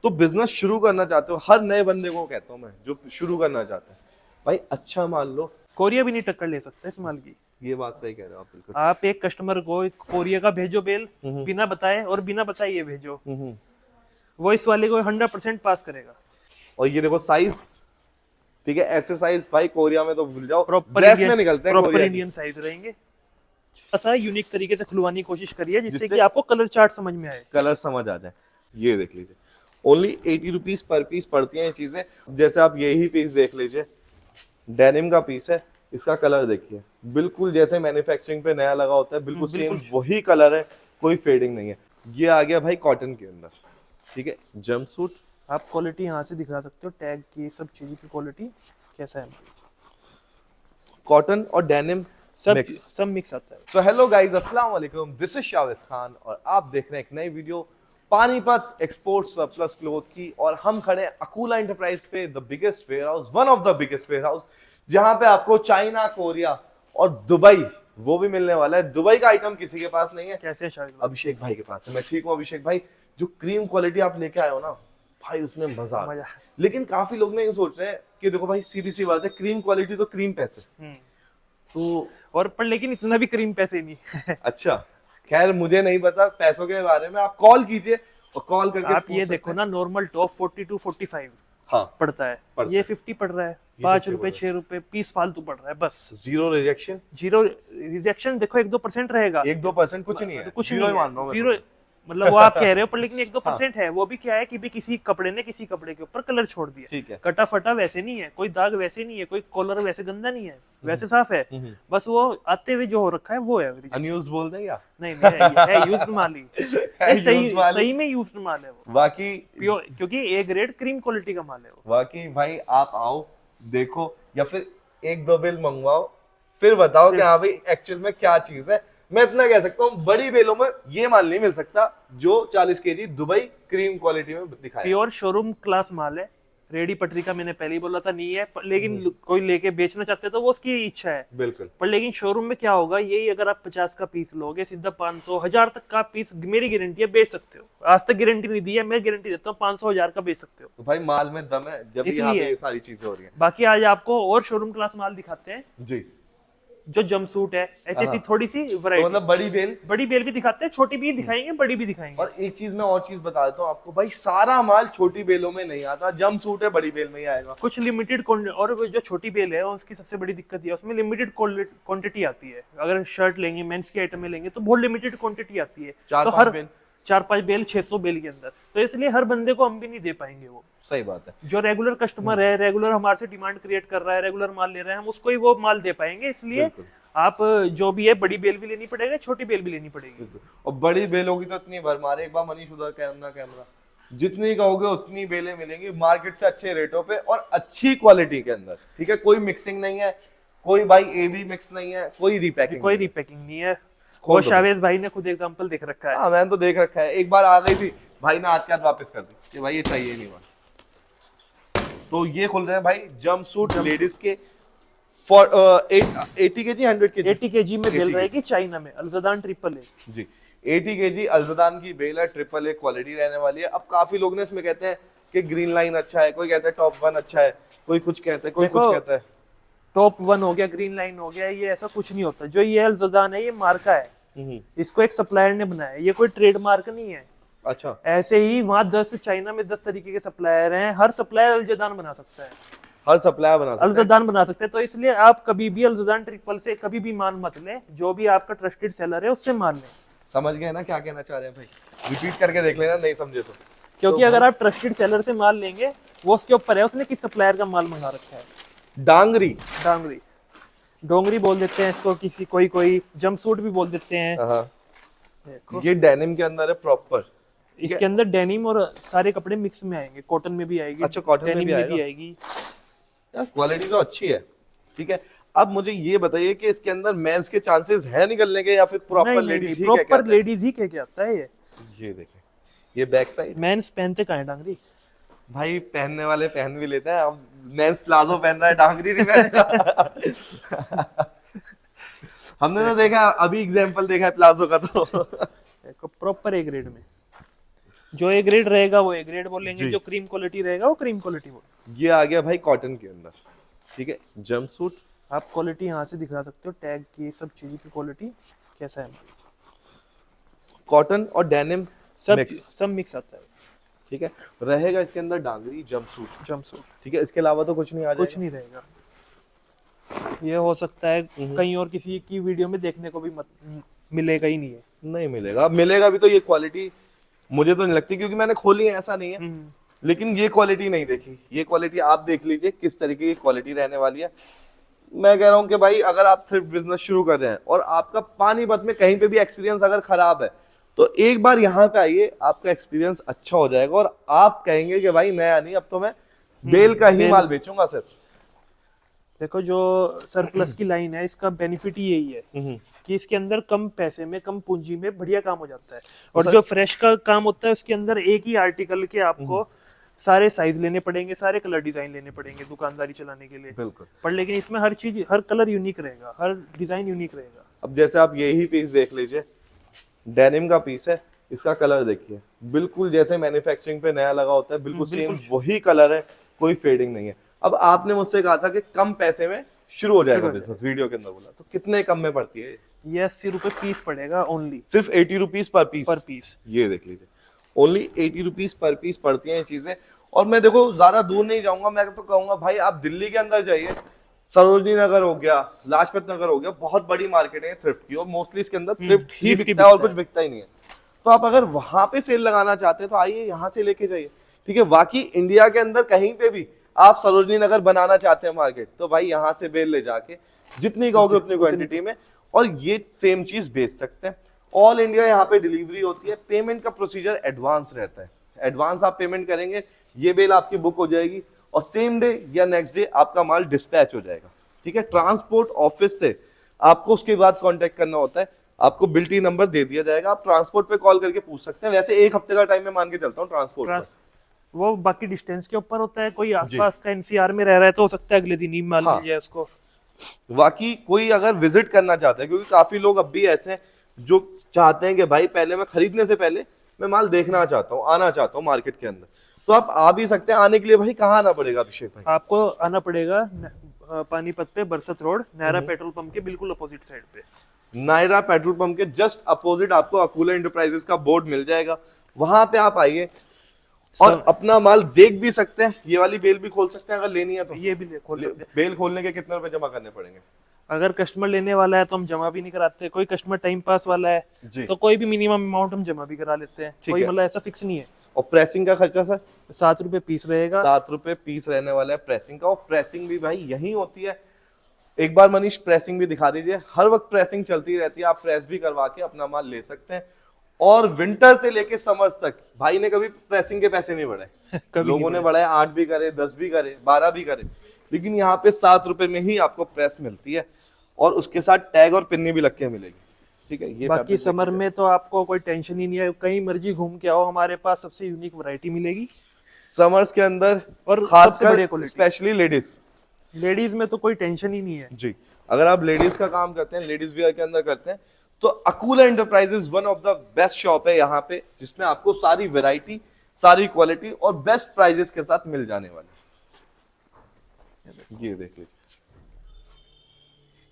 तो बिजनेस शुरू करना चाहते हो, हर नए बंदे को कहता हूँ मैं जो शुरू करना चाहता है, भाई अच्छा मान लो। कोरिया भी नहीं टक्कर ले सकता इस माल की। ये बात सही कह रहे हो आप, बिल्कुल। आप एक कस्टमर को कोरिया का भेजो बेल, बिना बताए और बिना बताए ये भेजो, वो इस वाले को 100% पास करेगा। और ये देखो साइज, ठीक है, ऐसे साइज भाई कोरिया में तो भूल जाओ, प्रॉपर ड्रेस इंडियन, में निकलते हैं प्रॉपर कोरिया की। इंडियन साइज रहेंगे। ऐसा यूनिक तरीके से खुलवाने की कोशिश करिए जिससे जिससे कि आपको कलर चार्ट समझ में आए। कलर समझ आ जाए। ये देख लीजिए, ओनली 80 रुपीज पर पीस पड़ती हैं ये चीजें। जैसे आप यही पीस देख लीजिए, डेनिम का पीस है, इसका कलर देखिए, बिल्कुल जैसे मैन्युफैक्चरिंग पे नया लगा होता है, बिल्कुल सेम बिल्कुल। वही कलर है, कोई फेडिंग नहीं है। ये आ गया भाई कॉटन के अंदर, ठीक है, जंपसूट। आप क्वालिटी यहाँ से दिखा सकते हो, टैग की सब चीज़ की क्वालिटी कैसा है, कॉटन और डेनिम मिक्स। सब मिक्स आता है। तो हेलो गाइस, अस्सलाम वालेकुम, दिस इज शावेज खान और आप देख रहे हैं एक नई video Panipat export surplus cloth की। और हम खड़े हैं अकूला इंटरप्राइज पे, the biggest warehouse, one of the biggest warehouse, जहां पे आपको चाइना, कोरिया और दुबई वो भी मिलने वाला है। दुबई का आइटम किसी के पास नहीं है, कैसे है शायद? अभिषेक भाई के पास है। मैं ठीक हूँ अभिषेक भाई, जो क्रीम क्वालिटी आप लेके आए हो ना भाई, उसमें मजा आ रहा है। लेकिन काफी लोग ने ये सोच रहे हैं कि देखो भाई, सीधी सी बात है, क्रीम क्वालिटी तो क्रीम पैसे। तो और पर लेकिन इतना भी करीम पैसे नहीं। अच्छा, खैर मुझे नहीं पता पैसों के बारे में, आप कॉल कीजिए और कॉल करके आप पूछ ये सकते देखो हैं। ना, नॉर्मल टॉप 42 45 हाँ, पड़ता है, पड़ता ये है। 50 पड़ रहा है, ये 5 50 रुपए पड़ 6 रुपए पीस फालतू पड़ रहा है बस। जीरो रिजेक्शन, जीरो रिजेक्शन देखो 1-2% रहेगा, 1-2% कुछ नहीं है, कुछ जीरो नहीं ही है, मान लो मैं जीरो। तो। मतलब वो आप कह रहे हो, पर लेकिन 1-2% हाँ, है। वो भी क्या है कि भी किसी कपड़े ने किसी कपड़े के ऊपर कलर छोड़ दिया, ठीक है। कटा फटा वैसे नहीं है, कोई दाग वैसे नहीं है, कोई कॉलर वैसे गंदा नहीं है, वैसे साफ है। बस वो आते हुए जो हो रखा है वो है rejection। अनयूज्ड बोल दें क्या? नहीं नहीं, है यूज्ड माल ही। है ये सही used माल ही। सही में यूज्ड माल है वो, बाकी प्योर, क्योंकि ए ग्रेड क्रीम क्वालिटी का माल है वो। बाकी भाई आप आओ, देखो, या फिर 1-2 बिल मंगवाओ, फिर बताओ कि हाँ भाई एक्चुअल में क्या चीज है। मैं इतना कह सकता हूँ, बड़ी बेलों में ये माल नहीं मिल सकता जो 40 केजी दुबई क्रीम क्वालिटी में दिखाया। प्योर शोरूम क्लास माल है। रेडी पटरी का मैंने पहले ही बोला था नहीं है, लेकिन कोई लेके बेचना चाहते तो वो उसकी इच्छा है। बिल्कुल। पर लेकिन शोरूम में क्या होगा, यही अगर आप 50 का पीस लोगे, सीधा 500 1000 तक का पीस, मेरी गारंटी है बेच सकते हो। आज तक गारंटी नहीं दी है, मैं गारंटी देता हूँ 500 1000 का बेच सकते हो। तो भाई माल में दम है, जब यहाँ पे ये सारी चीजें हो रही हैं। बाकी आज आपको और शोरूम क्लास माल दिखाते हैं, जी, जो जंपसूट है, ऐसी ऐसी थोड़ी सी तो वैरायटी। मतलब बड़ी बेल, बड़ी बेल भी दिखाते हैं, छोटी भी दिखाएंगे, बड़ी भी दिखाएंगे। और एक चीज मैं और चीज बता देता हूँ आपको, भाई सारा माल छोटी बेलों में नहीं आता, जम सूट है बड़ी बेल में ही आएगा। कुछ लिमिटेड, और वो जो छोटी बेल है उसकी सबसे बड़ी दिक्कत ये है, उसमें लिमिटेड क्वांटिटी आती है। अगर शर्ट लेंगे, मेंस की आइटम में लेंगे तो बहुत लिमिटेड क्वांटिटी आती है। तो 4-5 हर बेल, 4-5 बेल 600 बेल के अंदर, तो इसलिए हर बंदे को हम भी नहीं दे पाएंगे वो। सही बात है। जो रेगुलर कस्टमर है, रेगुलर हमारे से डिमांड क्रिएट कर रहा है, रेगुलर माल ले रहे हैं, हम उसको ही वो माल दे पाएंगे। इसलिए बिल्कुल। आप जो भी है, बड़ी बेल भी लेनी पड़ेगा, छोटी बेल भी लेनी पड़ेगी। और बड़ी बेलों की तो इतनी भरमार है, एक बार मनीष उधर कैमरा, जितनी कहोगे उतनी बेलें मिलेंगी मार्केट से अच्छे रेटों पे और अच्छी क्वालिटी के अंदर, ठीक है। कोई मिक्सिंग नहीं है, कोई भाई ए बी मिक्स नहीं है, कोई रिपैकिंग कोई नहीं रिपैकिंग नहीं है। खोल और दो शावेज भाई ने खुद एग्जांपल देख रखा है। हाँ, मैंने तो देख रखा है, एक बार आ गई थी भाई ने हाथ के हाथ वापस कर दी कि भाई ये चाहिए नहीं बात। तो ये खुल रहे हैं भाई जंपसूट लेडीज के, फॉर 80 केजी 100 केजी 80 केजी में बेल 80 रहेगी, चाइना में अल्जदान ट्रिपल ए जी। 80 केजी अल्जदान की बेल है, ट्रिपल ए क्वालिटी रहने वाली है। अब काफी लोग ने इसमें कहते हैं कि ग्रीन लाइन अच्छा है, कोई कहता है टॉप 1 अच्छा है, कोई कुछ कहता है, कोई कुछ कहता है। टॉप 1 हो गया, ग्रीन लाइन हो गया, ये ऐसा कुछ नहीं होता। जो ये अल्जदान है, ये मार्का है, इसको एक सप्लायर ने बनाया है, ये कोई ट्रेडमार्क नहीं है। अच्छा, ऐसे ही वहाँ 10 चाइना में 10 तरीके के सप्लायर हैं, हर सप्लायर अल्जदान बना सकता है, हर सप्लायर बना सकते हैं। अल्जदान बना सकते हैं। तो इसलिए आप कभी भी अल्जदान ट्रिपल से कभी भी माल मत लें, जो भी आपका ट्रस्टेड सेलर है उससे माल लें। समझ गए ना क्या कहना चाह रहे हैं भाई? रिपीट करके देख लेना नहीं समझे तो। क्योंकि अगर आप ट्रस्टेड सेलर से माल लेंगे, वो उसके ऊपर है उसने किस सप्लायर का माल मंगा रखा है। डांगरी, डांगरी, डोंगरी बोल देते हैं इसको, किसी कोई जंपसूट भी बोल देते हैं। हाँ, देखो ये डेनिम के अंदर है प्रॉपर। इसके अंदर डेनिम और सारे कपड़े मिक्स में आएंगे, कॉटन में भी आएगी, अच्छा, कॉटन में डेनिम भी में आएगा। भी आएगी। यार क्वालिटी तो अच्छी है, ठीक है। अब मुझे ये बताइए कि इसके अंदर मेंस के चांसेस है निकलने के, या फिर प्रॉपर लेडीज ही क्या प्रॉपर लेडीज ही कह के आता है ये। ये देखें, ये बैक साइड। मेंस पहनते कहाँ है डांगरी? भाई पहनने वाले पहन भी लेते हैं, अब मेंस प्लाजो पहन रहा है, डांगरी नहीं पहनेगा। हमने तो देखा, अभी एग्जांपल देखा है प्लाजो का तो। देखो प्रॉपर ए ग्रेड में। जो ए ग्रेड रहेगा वो ए ग्रेड बोलेंगे, जी। जो क्रीम क्वालिटी रहेगा वो क्रीम क्वालिटी बोलेंगे। ये आ गया भाई कॉटन के अंदर, ठीक है, जंप सूट। आप क्वालिटी यहाँ से दिखा सकते हो, टैग की सब चीज की क्वालिटी कैसा है, कॉटन और डेनिम सब मिक्स आता है। ठीक है, रहेगा इसके अंदर डांगरी जंप सूट, जंपसूट ठीक है, इसके अलावा तो कुछ नहीं आ कुछ जाएगा। नहीं रहेगा। ये हो सकता है कहीं और किसी की वीडियो में देखने को भी मिलेगा ही नहीं है। नहीं मिलेगा, मिलेगा भी तो ये क्वालिटी मुझे तो नहीं लगती, क्योंकि मैंने खोली है ऐसा नहीं है, लेकिन ये क्वालिटी नहीं देखी। ये क्वालिटी आप देख लीजिए किस तरीके की क्वालिटी रहने वाली है। मैं कह रहा हूँ कि भाई अगर आप थ्रिफ्ट बिजनेस शुरू कर रहे हैं और आपका पानीपत में कहीं पे भी एक्सपीरियंस अगर खराब है, तो एक बार यहाँ पे आइए, आपका एक्सपीरियंस अच्छा हो जाएगा और आप कहेंगे कि भाई नया नहीं, अब तो मैं बेल का ही माल बेचूंगा सिर्फ। देखो जो सरप्लस की लाइन है, इसका बेनिफिट ही यही है कि इसके अंदर कम पैसे में, कम पूंजी में बढ़िया काम हो जाता है। और जो फ्रेश का काम होता है उसके अंदर एक ही आर्टिकल के आपको सारे साइज लेने पड़ेंगे, सारे कलर डिजाइन लेने पड़ेंगे दुकानदारी चलाने के लिए। बिल्कुल। पर लेकिन इसमें हर चीज, हर कलर यूनिक रहेगा, हर डिजाइन यूनिक रहेगा। अब जैसे आप यही पीस देख लीजिए, डेनिम का पीस है, इसका कलर देखिए, बिल्कुल जैसे मैन्युफैक्चरिंग पे नया लगा होता है, बिल्कुल सेम वही कलर है, कोई फेडिंग नहीं है। अब आपने मुझसे कहा था कि कम पैसे में शुरू हो जाएगा बिजनेस, वीडियो के अंदर बोला, तो कितने कम में पड़ती है ये 80 रुपए पीस पड़ेगा ओनली, सिर्फ 80 रुपीज पर पीस। पर पीस ये देख लीजिए, ओनली 80 रुपीज पर पीस पड़ती हैं ये चीजें। और मैं देखो ज्यादा दूर नहीं जाऊंगा, मैं तो कहूंगा भाई आप दिल्ली के अंदर जाइए, सरोजनी नगर हो गया, लाजपत नगर हो गया, बहुत बड़ी मार्केट है थ्रिफ्ट की, और मोस्टली इसके अंदर थ्रिफ्ट ही बिकता है और कुछ बिकता ही नहीं है। तो आप अगर वहां पे सेल लगाना चाहते हैं तो आइए यहाँ से लेके जाइए, ठीक है। बाकी इंडिया के अंदर कहीं पे भी आप सरोजनी नगर बनाना चाहते हैं मार्केट, तो भाई यहाँ से बेल ले जाके जितनी कहोगे उतनी क्वांटिटी में, और ये सेम चीज बेच सकते हैं। ऑल इंडिया यहाँ पे डिलीवरी होती है। पेमेंट का प्रोसीजर एडवांस रहता है, एडवांस आप पेमेंट करेंगे, ये बेल आपकी बुक हो जाएगी और सेम डे या नेक्स्ट डे आपका माल डिस्पैच हो जाएगा, ठीक है। ट्रांसपोर्ट ऑफिस से आपको उसके बाद कांटेक्ट करना होता है, आपको बिल्टी नंबर दे दिया जाएगा, आप ट्रांसपोर्ट पे कॉल करके पूछ सकते हैं। वैसे 1 हफ्ते का टाइम मैं मान के चलता हूँ ट्रांसपोर्ट, वो बाकी डिस्टेंस के ऊपर होता है। कोई आसपास का एनसीआर में रह रहा है तो हो सकता है अगले दिन ही माल मिल जाए उसको। बाकी कोई अगर विजिट करना चाहता है, क्योंकि काफी लोग अब भी ऐसे हैं जो चाहते हैं कि भाई पहले मैं खरीदने से पहले मैं माल देखना चाहता हूँ, आना चाहता हूँ मार्केट के अंदर, तो आप आ भी सकते हैं। आने के लिए भाई कहाँ आना पड़ेगा अभिषेक भाई? आपको आना पड़ेगा पानीपत पे बरसत रोड, नायरा पेट्रोल पंप के बिल्कुल अपोजिट साइड पे। नायरा पेट्रोल पंप के जस्ट अपोजिट आपको अकूला एंटरप्राइजेस का बोर्ड मिल जाएगा, वहां पे आप आइए और अपना माल देख भी सकते हैं। ये वाली बेल भी खोल सकते हैं अगर लेनी है तो। ये भी खोल सकते हैं। बेल खोलने के कितने रुपए जमा करने पड़ेंगे? अगर कस्टमर लेने वाला है तो हम जमा भी नहीं कराते, कोई कस्टमर टाइम पास वाला है तो कोई भी मिनिमम अमाउंट हम जमा भी करा लेते हैं, कोई मतलब ऐसा फिक्स नहीं है। और प्रेसिंग का खर्चा सर? 7 रुपए पीस रहेगा। 7 रुपए पीस रहने वाला है प्रेसिंग का, और प्रेसिंग भी भाई यही होती है। एक बार मनीष प्रेसिंग भी दिखा दीजिए। हर वक्त प्रेसिंग चलती रहती है, आप प्रेस भी करवा के अपना माल ले सकते हैं। और विंटर से लेके समर्स तक भाई ने कभी प्रेसिंग के पैसे नहीं बढ़ाए लोगों ने बढ़ाए, 8 भी करे, 10 भी करे, 12 भी करे, लेकिन यहाँ पे 7 रुपए में ही आपको प्रेस मिलती है और उसके साथ टैग और पिन्नी भी लग के मिलेगी, ठीक है। ये बाकी समर में तो आपको कोई टेंशन ही नहीं है, कहीं मर्जी घूम के आओ, हमारे पास सबसे यूनिक वैरायटी मिलेगी समर्स के अंदर, और खासकर स्पेशली लेडीज में तो कोई टेंशन ही नहीं है जी। अगर आप लेडीज का काम करते हैं, लेडीज वेयर के अंदर करते हैं, तो Akula enterprises one of the best shop है यहाँ पे, जिसमें आपको सारी वैरायटी, सारी क्वालिटी और बेस्ट प्राइजेस के साथ मिल जाने वाले। ये देख लीजिए,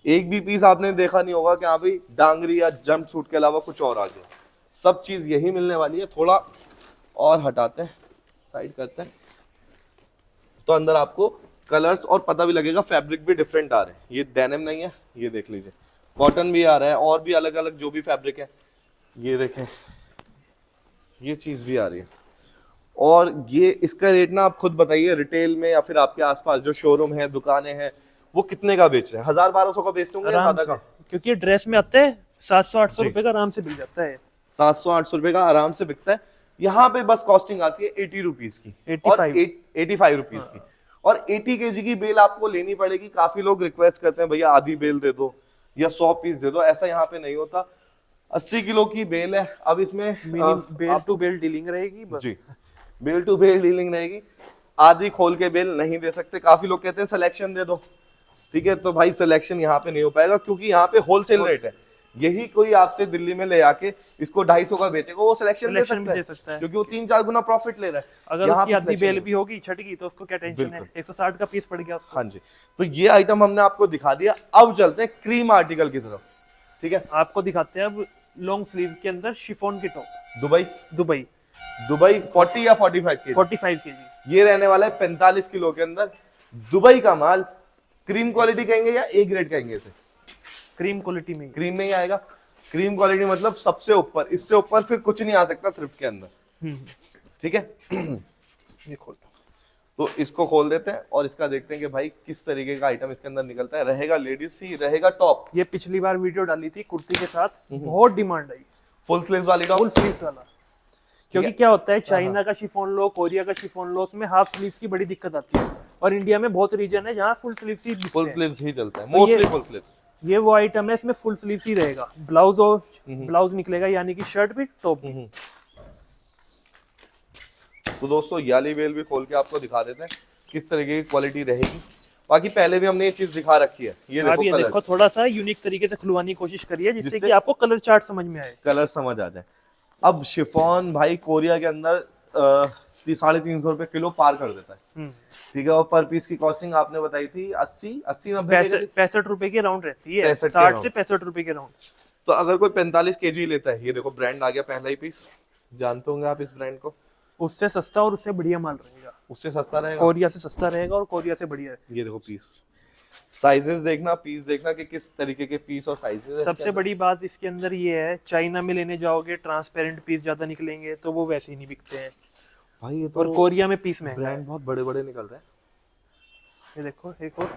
एक भी पीस आपने देखा नहीं होगा कि हाँ भाई डांगरी या जंप सूट के अलावा कुछ और आ गया। सब चीज यही मिलने वाली है। थोड़ा और हटाते हैं, साइड करते हैं, तो अंदर आपको कलर्स और पता भी लगेगा, फैब्रिक भी डिफरेंट आ रहे हैं। ये डेनिम नहीं है, ये देख लीजिए, कॉटन भी आ रहा है, और भी अलग अलग जो भी फैब्रिक है, ये देखें, ये चीज भी आ रही है। और ये इसका रेट ना आप खुद बताइए, रिटेल में या फिर आपके आसपास जो शोरूम है, दुकानें हैं, वो कितने का बेच रहे हैं? 1000-1200 का बेचते होंगे ज्यादा का? क्योंकि ड्रेस में आते हैं 700-800 रुपए का आराम से बिक जाता है। 700-800 रुपए का आराम से बिकता है। यहाँ पे बस कॉस्टिंग आती है 80 रुपीज की, 85 रुपीज की, और 80 kg की बेल आपको लेनी पड़ेगी। काफी लोग रिक्वेस्ट करते हैं भैया आधी बेल दे दो या 100 पीस दे दो, ऐसा यहाँ पे नहीं होता। 80 किलो की बेल है। अब इसमें बेल टू बेल डीलिंग रहेगी बस। जी, बेल टू बेल डीलिंग रहेगी, आधी खोल के बेल नहीं दे सकते। काफी लोग कहते हैं सिलेक्शन दे दो, ठीक है, तो भाई सिलेक्शन यहाँ पे नहीं हो पाएगा, क्योंकि यहाँ पे होलसेल रेट है। यही कोई आपसे दिल्ली में ले आके इसको 250 का बेचेगा, वो सिलेक्शन दे Selection भी दे सकता सकता है। है, क्योंकि वो 3-4 गुना प्रॉफिट ले रहा है। अगर यहाँ उसकी पे आधी selection बेल नहीं। भी होगी छट गई तो उसको क्या टेंशन है, बिल्कुल। 160 का पीस पड़ गया उसको। हाँ जी, तो ये आइटम हमने आपको दिखा दिया। अब चलते हैं क्रीम आर्टिकल की तरफ, ठीक है। आपको दिखाते हैं अब लॉन्ग स्लीव के अंदर शिफॉन की टॉप, दुबई दुबई 40 या 45 के 45 केजी। ये रहने वाला है 45 किलो के अंदर। दुबई का माल, क्रीम क्वालिटी कहेंगे या ए ग्रेड कहेंगे इसे? क्रीम क्वालिटी में ही। क्रीम में ही आएगा। क्रीम क्वालिटी मतलब सबसे ऊपर, इससे ऊपर फिर कुछ नहीं आ सकता थ्रिफ्ट के अंदर, हम्म, ठीक है। ये खोल। तो इसको खोल देते हैं और इसका देखते हैं कि भाई किस तरीके का आइटम इसके अंदर निकलता है। रहेगा लेडीज ही, रहेगा टॉप। ये पिछली बार वीडियो डाली थी कुर्ती के साथ, बहुत डिमांड आई, फुल स्लीव्स वाली टॉप। फुल स्लीव्स वाला। क्योंकि क्या होता है, चाइना का शिफॉन लो, कोरिया का शिफॉन लो, उसमें हाफ स्लीव्स की बड़ी दिक्कत आती है, और इंडिया में बहुत रीजन है जहाँ फुल स्लीव्स ही दिखते फुल हैं। स्लीव्स ही चलता है, तो मोस्टली ये- फुल स्लीव्स। ये वो आइटम है, इसमें फुल स्लीव्स ही रहेगा, ब्लाउज और ब्लाउज निकलेगा, यानी कि शर्ट भी टॉप भी। तो दोस्तों याली वेल भी खोल के आपको दिखा देते हैं किस तरीके की क्वालिटी रहेगी। बाकी पहले भी हमने ये चीज दिखा रखी है। ये आप ये देखो देखो, थोड़ा सा यूनिक तरीके से खुलवाने की कोशिश करिए जिससे जिससे- कि आपको कलर चार्ट समझ में आए। कलर समझ आ जाए। अब शिफॉन भाई कोरिया के अंदर 350 रुपए किलो पार कर देता है, ठीक है। और पर पीस की कॉस्टिंग आपने बताई थी 80-90 के करीब। 65 रुपए की राउंड रहती है, 65 के 60 round। से 65 रुपए के राउंड। तो अगर कोई 45 केजी लेता है, ये देखो ब्रांड आ गया पहला ही पीस, जानते होंगे आप इस ब्रांड को। उससे सस्ता और उससे बढ़िया माल रहेगा, उससे सस्ता रहेगा। कोरिया से सस्ता रहेगा और कोरिया से बढ़िया है। ये देखो पीस, साइजेस देखना, पीस देखना कि किस तरीके के पीस और साइजेस है। सबसे बड़ी बात इसके अंदर ये है, चाइना में लेने जाओगे ट्रांसपेरेंट पीस ज्यादा निकलेंगे तो वो वैसे ही नहीं बिकते हैं, भाई ये तो और कोरिया में पीस महंगा है। ब्रांड बहुत बड़े बड़े निकल रहे हैं। ये देखो एक और,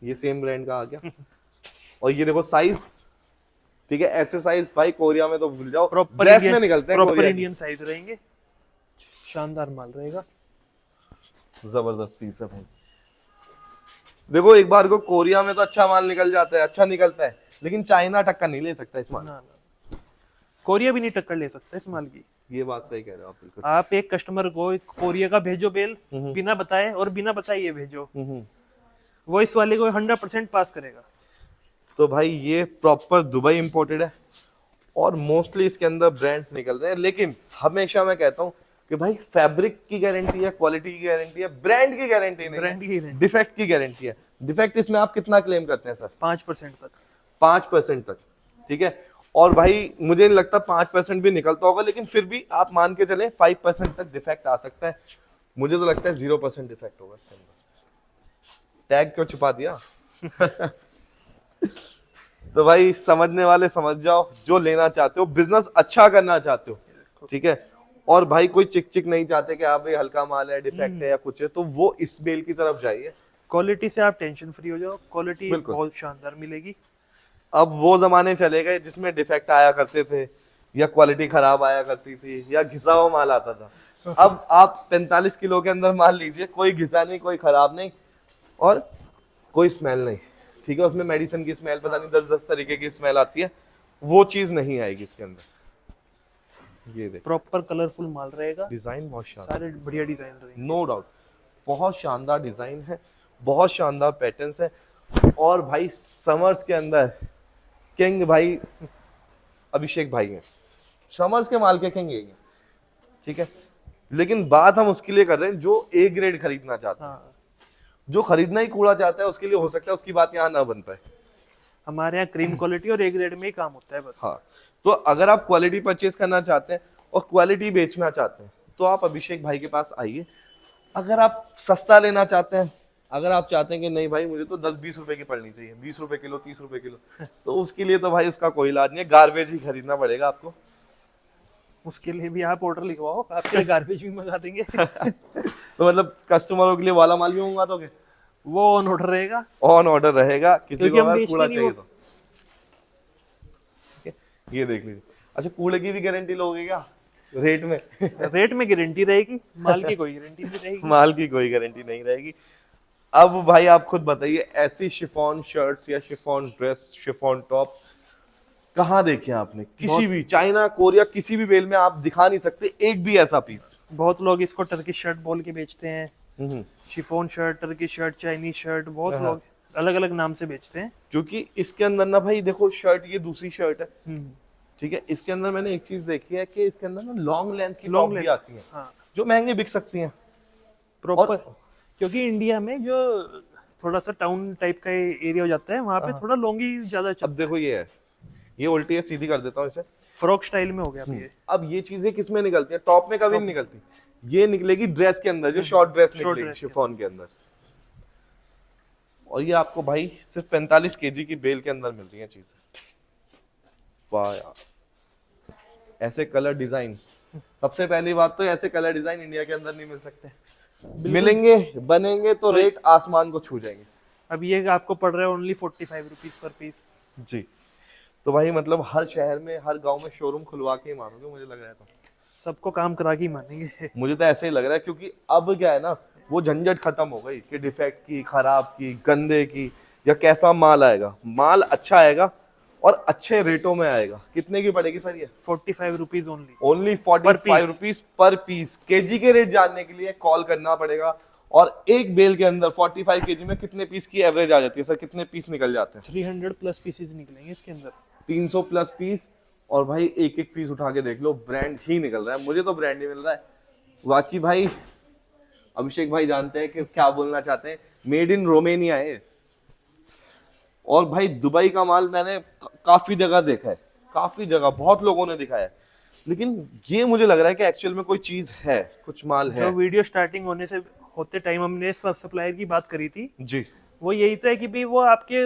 ये सेम ब्रांड का आ गया। और ये देखो साइज, ठीक है। ऐसे साइज भाई कोरिया में तो भूल जाओ, प्रॉपर ड्रेस में निकलते हैं प्रॉपर कोरिया के। इंडियन साइज रहेंगे, शानदार माल रहेगा। जबरदस्त पीस है भाई। देखो एक बार को कोरिया में तो अच्छा माल निकल जाता है, अच्छा निकलता है, लेकिन चाइना टक्कर नहीं ले सकता इस माल। ना कोरिया भी नहीं टक्कर ले सकता इस माल की। ये बात सही कह रहे हो आप बिल्कुल। आप एक कस्टमर को कोरिया का भेजो बेल, बिना बताए और बिना बताए ये भेजो, वो इस वाले को 100% पास करेगा। तो भाई ये प्रॉपर दुबई इंपोर्टेड है और मोस्टली इसके अंदर ब्रांड्स निकल रहे हैं। लेकिन हमेशा मैं कहता हूँ कि भाई फैब्रिक की गारंटी है, क्वालिटी की गारंटी है, ब्रांड की गारंटी नहीं ब्रांड की है, गारंटी। डिफेक्ट की गारंटी है। डिफेक्ट इसमें आप कितना क्लेम करते हैं सर? 5% तक। 5% तक, ठीक है। और भाई मुझे नहीं लगता 5% भी निकलता होगा, लेकिन फिर भी आप मान के चले 5% तक डिफेक्ट आ सकता है। मुझे तो लगता है 0% डिफेक्ट होगा इसके अंदर। टैग क्यों छुपा दिया? तो भाई समझने वाले समझ जाओ, जो लेना चाहते हो, बिजनेस अच्छा करना चाहते हो, ठीक है, और भाई कोई चिक चिक नहीं चाहते कि आप भाई हल्का माल है, डिफेक्ट है या कुछ है, तो वो इस बेल की तरफ जाइए। क्वालिटी से आप टेंशन फ्री हो जाओ, क्वालिटी बिल्कुल। बहुत शानदार मिलेगी। अब वो जमाने चले गए जिसमें डिफेक्ट आया करते थे, या क्वालिटी खराब आया करती थी, या घिसा हुआ माल आता था। अब आप 45 किलो के अंदर माल लीजिए, कोई घिसा नहीं, कोई खराब नहीं, और कोई स्मेल नहीं, ठीक है। उसमें मेडिसिन की स्मेल पता नहीं 10-10 तरीके की स्मेल आती है, वो चीज नहीं आएगी इसके अंदर। ये देख, प्रॉपर कलरफुल माल रहेगा, डिजाइन बहुत शानदार, सारे बढ़िया डिजाइन रहेंगे। नो डाउट, बहुत शानदार डिजाइन है, बहुत शानदार पैटर्न्स है। और भाई समर्स के अंदर किंग भाई अभिषेक भाई हैं, समर्स के माल के किंग यही हैं, ठीक है। लेकिन बात हम उसके लिए कर रहे हैं जो ए ग्रेड खरीदना चाहता है। हाँ, जो खरीदना ही कूड़ा चाहता है उसके लिए हो सकता है उसकी बात यहाँ ना बन पाए। हमारे यहाँ क्रीम क्वालिटी और ए ग्रेड में ही काम होता है बस। हाँ, तो अगर आप क्वालिटी परचेज करना चाहते हैं और क्वालिटी बेचना चाहते हैं तो आप अभिषेक भाई के पास आइए। अगर आप सस्ता लेना चाहते हैं, अगर आप चाहते हैं कि नहीं भाई मुझे तो 10-20 रुपए की पड़नी चाहिए, 20 रुपए किलो, 30 रुपए किलो, तो उसके लिए तो भाई उसका कोई इलाज नहीं है, गार्बेज ही खरीदना पड़ेगा आपको। उसके लिए भी आप ऑर्डर लिखवाओ, आपके लिए गार्बेज भी मंगा देंगे। तो मतलब कस्टमरों के लिए वाला माल भी मंगवा दोगे? वो ऑन ऑर्डर रहेगा, ऑन ऑर्डर रहेगा, किसी क्योंकि को हम अगर बेचते कूड़ा नहीं चाहिए वो। तो। ठीक है, ये देख लीजिए। अच्छा, कूड़े की भी गारंटी लोगे क्या रेट में? रेट में गारंटी रहेगी, माल की कोई गारंटी नहीं रहेगी। माल की कोई गारंटी नहीं रहेगी। अब भाई आप खुद बताइए, ऐसी शिफॉन शर्ट्स या शिफॉन ड्रेस, शिफॉन टॉप कहाँ देखे आपने? किसी भी चाइना, कोरिया, किसी भी बेल में आप दिखा नहीं सकते एक भी ऐसा पीस। बहुत लोग इसको टर्किश शर्ट बोल के बेचते हैं, chiffon shirt, Turkish shirt, Chinese shirt, बहुत हाँ। लोग अलग अलग नाम से बेचते हैं। क्योंकि इसके अंदर ना भाई देखो, शर्ट ये दूसरी शर्ट है, हम्म, ठीक है। इसके अंदर मैंने एक चीज देखी है कि इसके अंदर ना लॉन्ग लेंथ की टॉप लॉन्ग भी लेंथ, आती है, हाँ जो महंगी बिक सकती हैं। प्रॉपर। क्योंकि इंडिया में जो थोड़ा सा टाउन टाइप का एरिया हो जाता है, वहाँ पे थोड़ा लॉन्ग ही ज्यादा अब चलता देखो ये है, ये उल्टी है, सीधी कर देता हूँ इसे। है, फ्रॉक स्टाइल में हो गया अभी ये। अब ये चीजें किस में निकलती हैं? टॉप में कभी नहीं निकलती, ये निकलेगी ड्रेस के अंदर, जो शॉर्ट ड्रेस Short निकलेगी dress के शिफॉन के अंदर। और ये आपको भाई सिर्फ 45 केजी की बेल के अंदर मिल रही है चीजें। वाह यार, ऐसे कलर डिजाइन, सबसे पहली बात तो ऐसे कलर डिजाइन इंडिया के अंदर नहीं मिल सकते। मिलेंगे बनेंगे तो रेट आसमान को छू जाएंगे। अब ये आपको पड़ रहा है ओनली 45 रुपीज पर पीस। जी, तो भाई मतलब हर शहर में, हर गांव में शोरूम खुलवा के ही मानोगे, मुझे लग रहा है। तो सबको काम करा के ही मानेंगे। मुझे तो ऐसे ही लग रहा है, क्योंकि अब क्या है ना, वो झंझट खत्म हो गई कि डिफेक्ट की, खराब की, गंदे की, या कैसा माल आएगा। माल अच्छा आएगा और अच्छे रेटों में आएगा। कितने की पड़ेगी सर ये? 45 rupees only. Only 45 rupees per piece. KG के रेट जानने के लिए कॉल करना पड़ेगा। और एक बेल के अंदर 45 केजी में कितने पीस की एवरेज आ जाती है सर? कितने पीस निकल जाते हैं? 300 प्लस पीसेस निकलेंगे इसके अंदर। 300 प्लस पीस। और भाई एक एक पीस उठा के देख लो, ब्रांड ही निकल रहा है। मुझे तो ब्रांड ही मिल रहा है। बाकी भाई अभिषेक भाई जानते हैं कि क्या बोलना चाहते हैं। मेड इन रोमेनिया है। और भाई दुबई का माल मैंने काफी जगह देखा है, काफी जगह बहुत लोगों ने दिखाया है, लेकिन ये मुझे लग रहा है कि एक्चुअल में कोई चीज है, कुछ माल है। जो वीडियो स्टार्टिंग होने से होते टाइम हमने सप्लायर की बात करी थी, जी, वो यही तो है कि भाई वो आपके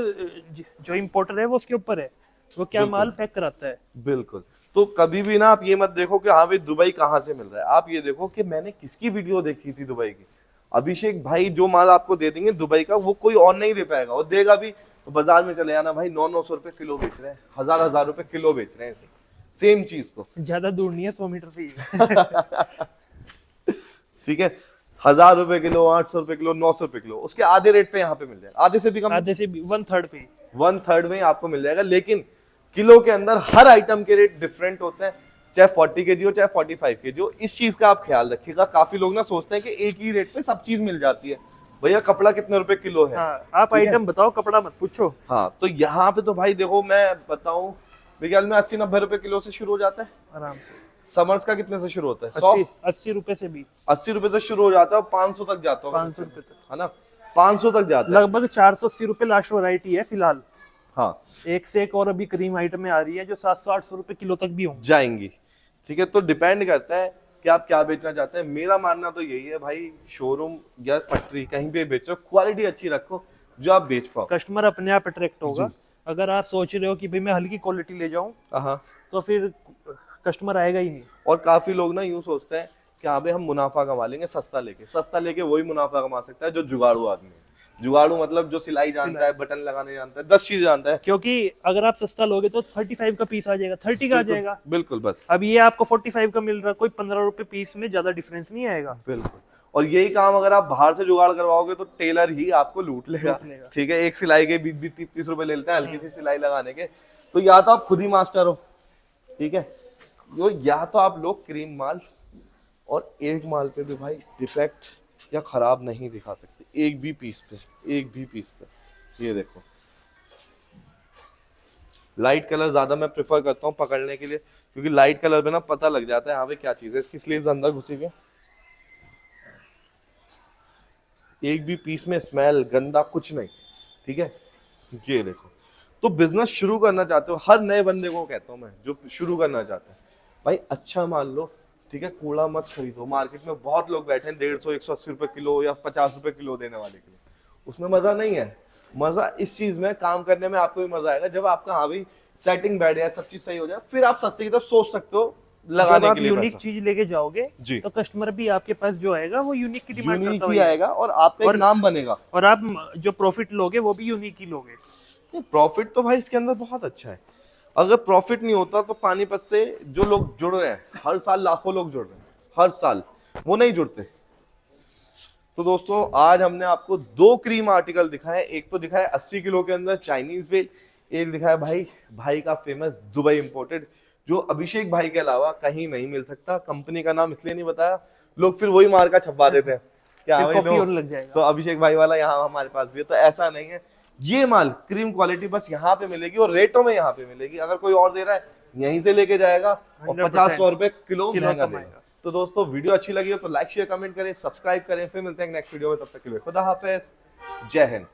जो इम्पोर्टर है वो उसके ऊपर है, वो क्या माल पैक कराता है। बिल्कुल। तो कभी भी ना आप ये मत देखो कि हाँ भाई दुबई कहाँ से मिल रहा है। आप ये देखो कि मैंने किसकी वीडियो देखी थी दुबई की। अभिषेक भाई जो माल आपको दे देंगे दुबई का, वो कोई और नहीं दे पाएगा। और देगा भी तो बाजार में चले जाना भाई, 900 रुपए किलो बेच रहे हैं, 1000 रुपए किलो बेच रहे हैं इसे, सेम चीज को। ज्यादा दूर नहीं है, 100 मीटर पे ही है। ठीक है, 1000 रुपए किलो, 800 रुपए किलो, 900 रुपए किलो, उसके आधे रेट पे यहाँ पे मिल जाएगा, आधे से भी कम, आधे से भी 1/3 पे ही। 1/3 में ही आपको मिल जाएगा। लेकिन किलो के अंदर हर आइटम के रेट डिफरेंट होते हैं, चाहे 40 केजी हो, चाहे 45 केजी हो। इस चीज का आप ख्याल रखिएगा। काफी लोग ना सोचते हैं कि एक ही रेट पे सब चीज मिल जाती है। भैया कपड़ा कितने रुपए किलो है? हाँ, आप आइटम बताओ, कपड़ा मत पूछो। हाँ, तो यहाँ पे तो भाई देखो, मैं बताऊं, मेरे ख्याल में 80-90 रुपए किलो से शुरू हो जाता है। आराम से समर्स का कितने से शुरू होता है? 80 रुपए से भी, 80 रुपए से शुरू हो जाता है और 500 तक जाता है। 500 रुपए तक, है ना, 500 तक जाता है लगभग 480 रुपए लास्ट वैरायटी है फिलहाल। हाँ, एक से एक और अभी क्रीम आइटम में आ रही है जो 700-800 रुपए किलो तक भी होंगी। जाएंगी। ठीक है, तो डिपेंड करता है कि आप क्या बेचना चाहते हैं। मेरा मानना तो यही है भाई, शोरूम या पटरी कहीं पे बेच रहे हो, क्वालिटी अच्छी रखो जो आप बेच पाओ। कस्टमर अपने आप अट्रैक्ट होगा। अगर आप सोच रहे हो कि भाई मैं हल्की क्वालिटी ले जाऊं, हाँ, तो फिर कस्टमर आएगा ही नहीं। और काफी लोग ना यूं सोचते हैं कि हाँ भाई हम मुनाफा कमा लेंगे सस्ता लेके। सस्ता लेके वही मुनाफा कमा सकता है जो जुगाड़ू आदमी है। जुगाड़ू मतलब जो सिलाई जानता है, बटन लगाने जानता है, 10 चीज जानता है। क्योंकि अगर आप सस्ता लोगे तो 35 का पीस आ जाएगा, 30 का आ जाएगा। बिल्कुल, बस अब ये आपको 45 का मिल रहा है, कोई 15 रुपए पीस में ज्यादा डिफरेंस नहीं आएगा। बिल्कुल। और यही काम अगर आप बाहर से जुगाड़ करवाओगे तो टेलर ही आपको लूट लेगा। ठीक है, एक सिलाई के 20-30 रुपए ले लेते हैं हल्की सी सिलाई लगाने के। तो या तो आप खुद ही मास्टर हो, ठीक है, या तो आप लोग क्रीम माल, और एक माल पे भी भाई डिफेक्ट या खराब नहीं दिखा सकते, एक भी पीस पे, एक भी पीस पे। ये देखो, लाइट कलर ज्यादा मैं प्रेफर करता हूँ पकड़ने के लिए, क्योंकि लाइट कलर में ना पता लग जाता है हाँ भाई क्या चीज है। इसकी स्लीव्स अंदर घुसी हुई है, एक भी पीस में स्मेल गंदा कुछ नहीं। ठीक है, ये देखो। तो बिजनेस शुरू करना चाहते हो, हर नए बंदे को कहता हूँ मैं जो शुरू करना चाहता है, भाई अच्छा मान लो, ठीक है, कूड़ा मत खरीदो। मार्केट में बहुत लोग बैठे हैं 150-180 रुपए किलो या 50 रुपए किलो देने वाले के लिए, उसमें मजा नहीं है। मजा इस चीज में, काम करने में आपको भी मजा आएगा जब आपका हाँ भाई सेटिंग बैठ जाए, सब चीज सही हो जाए, फिर आप सस्ते की तरफ सोच सकते हो लगाने के लिए। यूनिक चीज लेके जाओगे जी, तो कस्टमर भी आपके पास जो आएगा वो यूनिक की डिमांड यूनिक करता ही आएगा और आपका एक नाम बनेगा। और आप जो प्रॉफिट लोगे वो भी यूनिक ही लोगे। प्रॉफिट तो भाई इसके अंदर बहुत अच्छा है। अगर प्रॉफिट नहीं होता तो पानीपत से जो लोग जुड़ रहे हैं, हर साल लाखों लोग जुड़ रहे हैं, हर साल, वो नहीं जुड़ते। तो दोस्तों आज हमने आपको 2 क्रीम आर्टिकल दिखाए। एक तो दिखाया 80 किलो के अंदर चाइनीज बेल, एक दिखाया भाई का फेमस दुबई इंपोर्टेड, जो अभिषेक भाई के अलावा कहीं नहीं मिल सकता। कंपनी का नाम इसलिए नहीं बताया, लोग फिर वही मार्का छपवा देते हैं क्या भाई कॉपी होने लग जाएगा। तो अभिषेक भाई वाला यहाँ हमारे पास भी है। तो ऐसा नहीं है, ये माल क्रीम क्वालिटी बस यहाँ पे मिलेगी और रेटों में यहाँ पे मिलेगी। अगर कोई और दे रहा है यहीं से लेके जाएगा और 50-100 रुपए किलो महंगा देगा। तो दोस्तों वीडियो अच्छी लगी हो तो लाइक शेयर कमेंट करें, सब्सक्राइब करें। फिर मिलते हैं नेक्स्ट वीडियो में, तब तक के लिए खुदा हाफिज, जय हिंद।